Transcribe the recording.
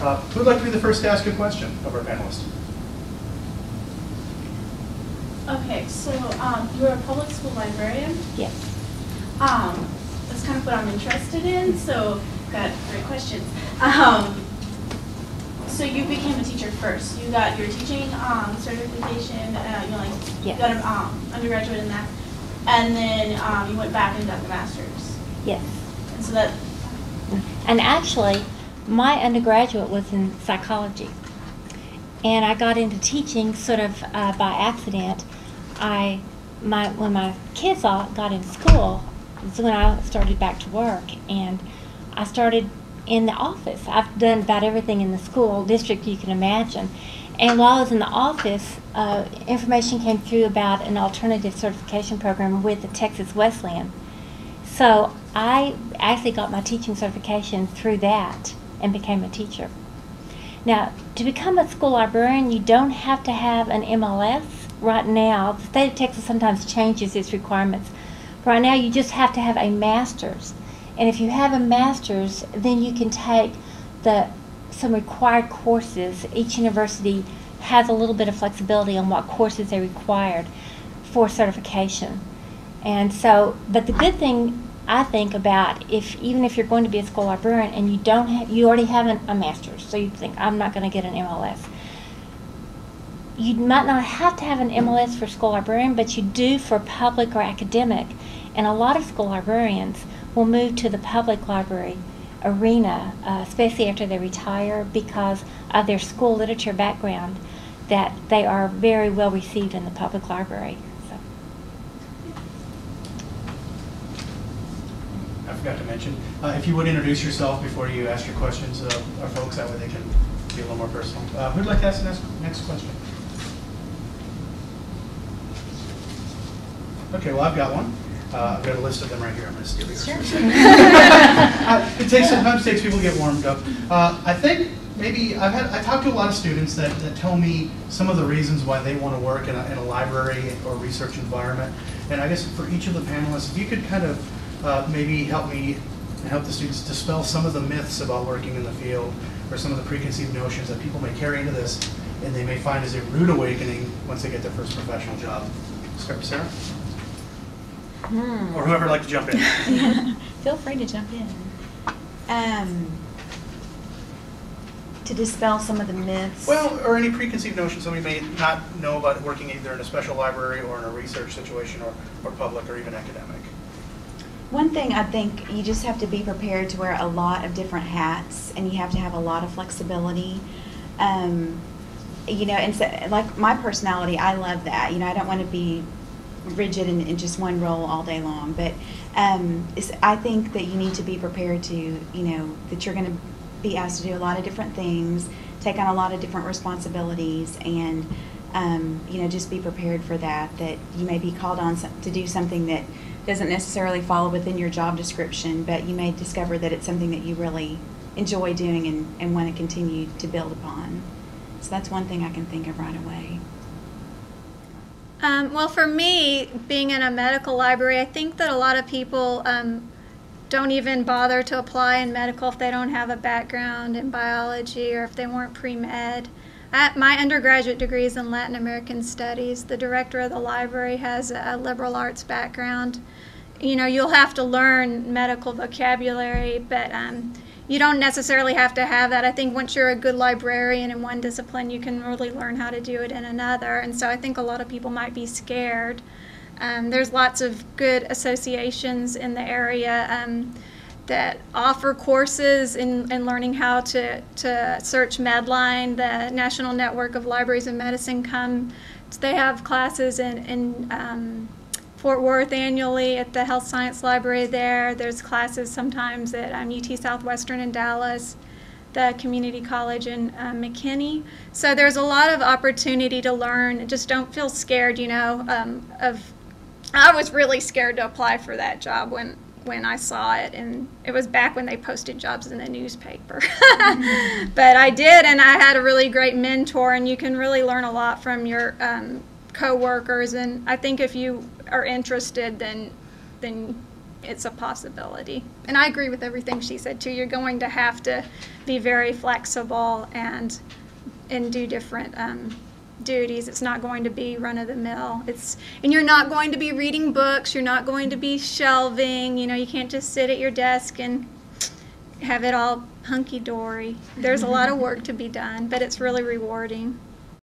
Who would like to be the first to ask a question of our panelists? Okay, so you're a public school librarian? Yes. That's kind of what I'm interested in, so got great questions. So you became a teacher first. You got your teaching certification, you got an undergraduate in that, and then you went back and got the master's. Yes. And so that. And actually, my undergraduate was in psychology, and I got into teaching sort of by accident. When my kids all got into school, is when I started back to work, and I started in the office. I've done about everything in the school district you can imagine. And while I was in the office, information came through about an alternative certification program with the Texas Wesleyan. So I actually got my teaching certification through that and became a teacher. Now, to become a school librarian, you don't have to have an MLS right now. The state of Texas sometimes changes its requirements. Right now, you just have to have a master's. And if you have a master's, then you can take some required courses. Each university has a little bit of flexibility on what courses they required for certification. And so, but the good thing I think about even if you're going to be a school librarian and you already have a master's, so you think I'm not going to get an MLS. You might not have to have an MLS for school librarian, but you do for public or academic. And a lot of school librarians will move to the public library arena, especially after they retire, because of their school literature background, that they are very well received in the public library. So. I forgot to mention, if you would introduce yourself before you ask your questions of our folks, that way they can be a little more personal. Who'd like to ask the next question? Okay, well, I've got one. I've got a list of them right here. I'm going to steal yours. Sure. It sometimes takes people to get warmed up. I think maybe I talked to a lot of students that tell me some of the reasons why they want to work in a library or research environment. And I guess for each of the panelists, if you could kind of maybe help me and help the students dispel some of the myths about working in the field, or some of the preconceived notions that people may carry into this and they may find as a rude awakening once they get their first professional job. Start with Sarah. Or whoever would like to jump in. Feel free to jump in. To dispel some of the myths. Well, or any preconceived notions somebody may not know about working either in a special library or in a research situation or public or even academic. One thing I think you just have to be prepared to wear a lot of different hats, and you have to have a lot of flexibility. You know, and so, like my personality, I love that. You know, I don't want to be rigid in just one role all day long, but I think that you need to be prepared to, you know, that you're going to be asked to do a lot of different things, take on a lot of different responsibilities, and you know, just be prepared for that you may be called on to do something that doesn't necessarily fall within your job description, but you may discover that it's something that you really enjoy doing and want to continue to build upon. So that's one thing I can think of right away. Well, for me, being in a medical library, I think that a lot of people don't even bother to apply in medical if they don't have a background in biology or if they weren't pre-med. My undergraduate degree is in Latin American Studies. The director of the library has a liberal arts background. You know, you'll have to learn medical vocabulary, but you don't necessarily have to have that. I think once you're a good librarian in one discipline, you can really learn how to do it in another. And so I think a lot of people might be scared. There's lots of good associations in the area that offer courses in learning how to search Medline. The National Network of Libraries of Medicine they have classes in Fort Worth annually at the Health Science Library there. There's classes sometimes at UT Southwestern in Dallas, the Community College in McKinney. So there's a lot of opportunity to learn. Just don't feel scared, you know, I was really scared to apply for that job when I saw it, and it was back when they posted jobs in the newspaper. But I did, and I had a really great mentor, and you can really learn a lot from your co-workers, and I think if you are interested, then it's a possibility. And I agree with everything she said too. You're going to have to be very flexible and do different duties. It's not going to be run of the mill. And you're not going to be reading books. You're not going to be shelving. You know, you can't just sit at your desk and have it all hunky dory. There's a lot of work to be done, but it's really rewarding.